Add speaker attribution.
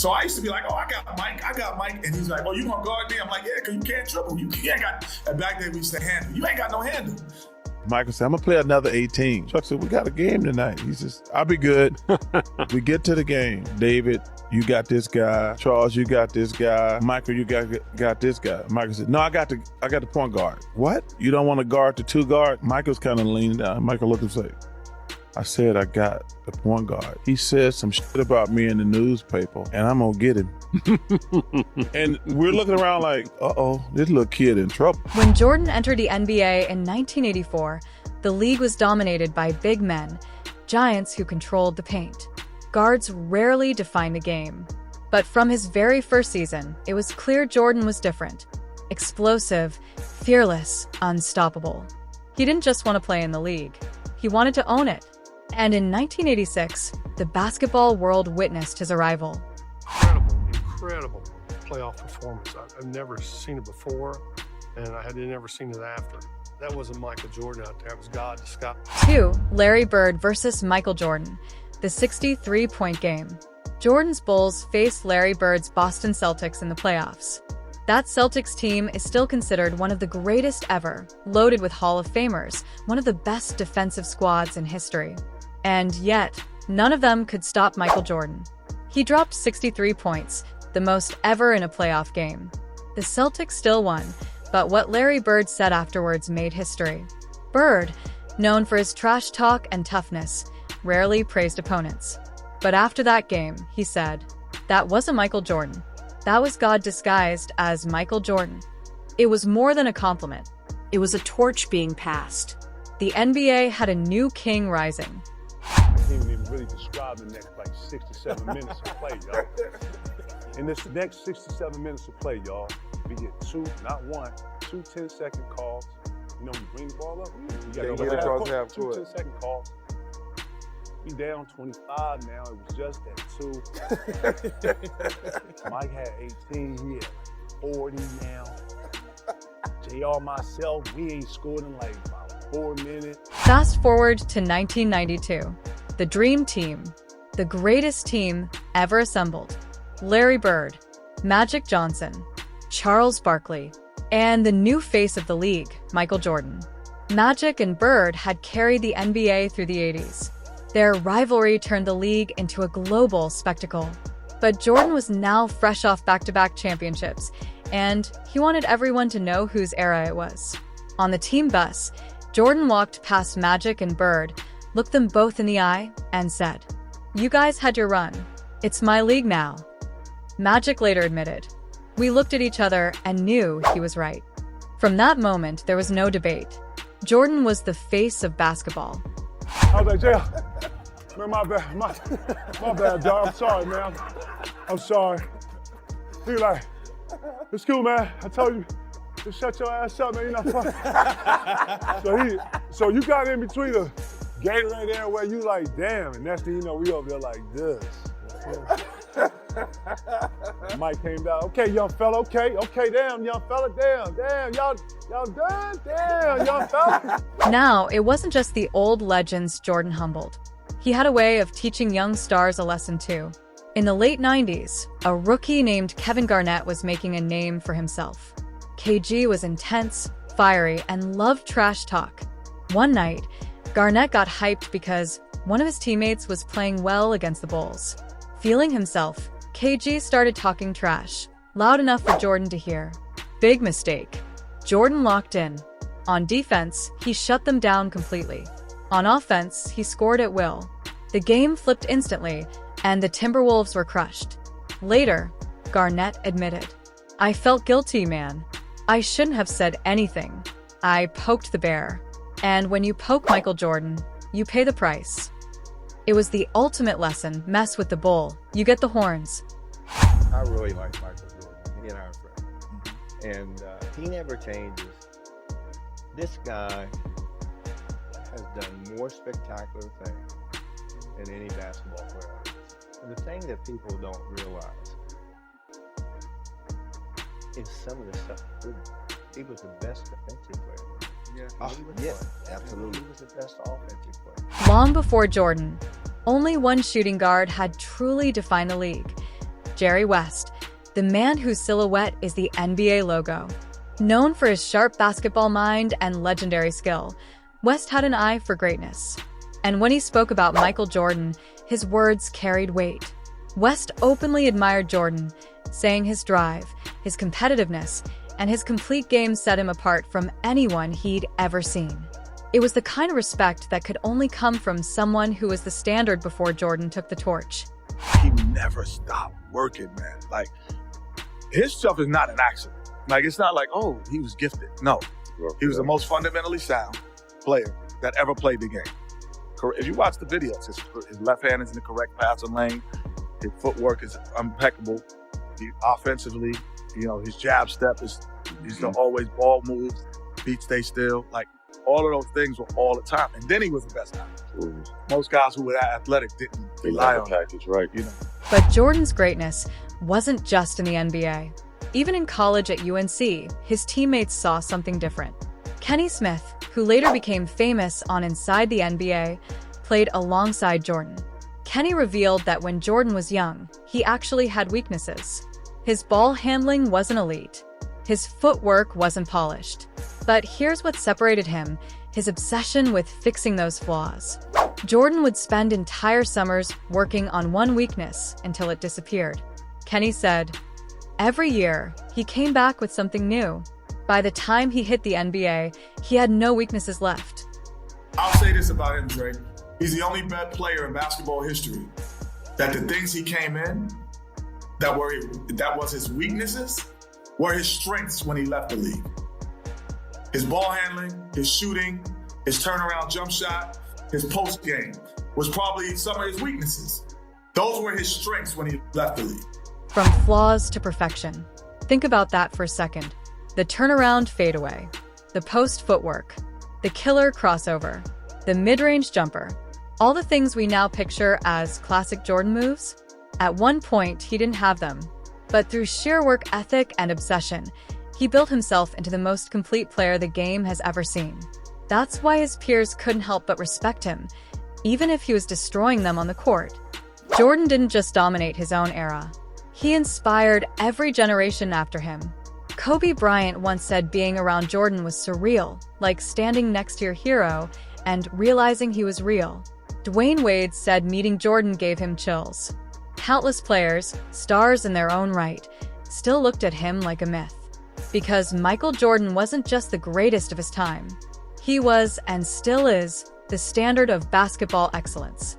Speaker 1: So I used to be like, oh, I got Mike. And he's like, oh, you gonna guard me? I'm like, yeah, because you can't dribble. You ain't got, and back then we used to handle. You ain't got no handle.
Speaker 2: Michael said, I'm gonna play another 18. Chuck said, we got a game tonight. He says, I'll be good. We get to the game. David, you got this guy. Charles, you got this guy. Michael, you got this guy. Michael said, no, I got the point guard. What? You don't want to guard the two guard? Michael's kind of leaning down. Michael looked and said, I said I got the point guard. He said some shit about me in the newspaper, and I'm gonna get him. And we're looking around like, uh-oh, this little kid in trouble.
Speaker 3: When Jordan entered the NBA in 1984, the league was dominated by big men, giants who controlled the paint. Guards rarely defined the game. But from his very first season, it was clear Jordan was different. Explosive, fearless, unstoppable. He didn't just want to play in the league. He wanted to own it. And in 1986, the basketball world witnessed his arrival.
Speaker 4: Incredible playoff performance. I've never seen it before, and I had never seen it after. That wasn't Michael Jordan out there. It was God disguised.
Speaker 3: 2. Larry Bird versus Michael Jordan, the 63-point game. Jordan's Bulls faced Larry Bird's Boston Celtics in the playoffs. That Celtics team is still considered one of the greatest ever, loaded with Hall of Famers, one of the best defensive squads in history. And yet, none of them could stop Michael Jordan. He dropped 63 points, the most ever in a playoff game. The Celtics still won, but what Larry Bird said afterwards made history. Bird, known for his trash talk and toughness, rarely praised opponents. But after that game, he said, "That wasn't Michael Jordan. That was God disguised as Michael Jordan." It was more than a compliment. It was a torch being passed. The NBA had a new king rising.
Speaker 5: I can't even really describe the next 67 minutes of play, y'all. In this next 67 minutes of play, y'all, we get two, not one, two 10-second calls. You know, when you bring the ball up, you got to go two 10-second calls. We down 25 now. It was just at 2. Mike had 18. He had 40 now. JR, myself, we ain't scored in about 4 minutes.
Speaker 3: Fast forward to 1992. The Dream Team. The greatest team ever assembled. Larry Bird, Magic Johnson, Charles Barkley, and the new face of the league, Michael Jordan. Magic and Bird had carried the NBA through the 80s. Their rivalry turned the league into a global spectacle. But Jordan was now fresh off back-to-back championships, and he wanted everyone to know whose era it was. On the team bus, Jordan walked past Magic and Bird, looked them both in the eye, and said, "You guys had your run. It's my league now." Magic later admitted, "We looked at each other and knew he was right." From that moment, there was no debate. Jordan was the face of basketball.
Speaker 5: I was like, JR, man, my bad, dog. I'm sorry, man. I'm sorry. He was like, it's cool, man. I told you, just shut your ass up, man. You're not funny. So you got in between the Gatorade there where you like, damn, and next thing you know, we over there like this. Mike came down. Okay, young fella. Okay, damn, young fella. Damn, y'all done? Damn, young fella.
Speaker 3: Now, it wasn't just the old legends Jordan humbled. He had a way of teaching young stars a lesson too. In the late 90s, a rookie named Kevin Garnett was making a name for himself. KG was intense, fiery, and loved trash talk. One night, Garnett got hyped because one of his teammates was playing well against the Bulls. Feeling himself, KG started talking trash, loud enough for Jordan to hear. Big mistake. Jordan locked in. On defense, he shut them down completely. On offense, he scored at will. The game flipped instantly, and the Timberwolves were crushed. Later, Garnett admitted, "I felt guilty, man. I shouldn't have said anything. I poked the bear. And when you poke Michael Jordan, you pay the price." It was the ultimate lesson. Mess with the bull, you get the horns.
Speaker 6: I really like Michael Jordan. He and I are friends. And he never changes. This guy has done more spectacular things than any basketball player. And the thing that people don't realize is some of the stuff he was the best defensive player. Absolutely. He was the best offensive player.
Speaker 3: Long before Jordan, only one shooting guard had truly defined the league. Jerry West, the man whose silhouette is the NBA logo. Known for his sharp basketball mind and legendary skill, West had an eye for greatness. And when he spoke about Michael Jordan, his words carried weight. West openly admired Jordan, saying his drive, his competitiveness, and his complete game set him apart from anyone he'd ever seen. It was the kind of respect that could only come from someone who was the standard before Jordan took the torch.
Speaker 1: He never stopped working, man. Like, his stuff is not an accident. Like, it's not like, oh, he was gifted. No, he was the most fundamentally sound player that ever played the game. If you watch the videos, his left hand is in the correct passing lane. His footwork is impeccable. Offensively, his jab step is, he's always ball moves, feet stay still. Like, all of those things were all the time. And then he was the best athlete. Most guys who were that athletic didn't rely on
Speaker 5: package, right?
Speaker 3: But Jordan's greatness wasn't just in the NBA. Even in college at UNC, his teammates saw something different. Kenny Smith, who later became famous on Inside the NBA, played alongside Jordan. Kenny revealed that when Jordan was young, he actually had weaknesses. His ball handling wasn't elite. His footwork wasn't polished. But here's what separated him: his obsession with fixing those flaws. Jordan would spend entire summers working on one weakness until it disappeared. Kenny said, every year, he came back with something new. By the time he hit the NBA, he had no weaknesses left.
Speaker 1: I'll say this about him, Drake. He's the only best player in basketball history that the things he came in that was his weaknesses were his strengths when he left the league. His ball handling, his shooting, his turnaround jump shot, his post game was probably some of his weaknesses. Those were his strengths when he left the league.
Speaker 3: From flaws to perfection. Think about that for a second. The turnaround fadeaway, the post footwork, the killer crossover, the mid-range jumper, all the things we now picture as classic Jordan moves. At one point, he didn't have them. But through sheer work ethic and obsession, he built himself into the most complete player the game has ever seen. That's why his peers couldn't help but respect him, even if he was destroying them on the court. Jordan didn't just dominate his own era. He inspired every generation after him. Kobe Bryant once said being around Jordan was surreal, like standing next to your hero and realizing he was real. Dwayne Wade said meeting Jordan gave him chills. Countless players, stars in their own right, still looked at him like a myth. Because Michael Jordan wasn't just the greatest of his time. He was, and still is, the standard of basketball excellence.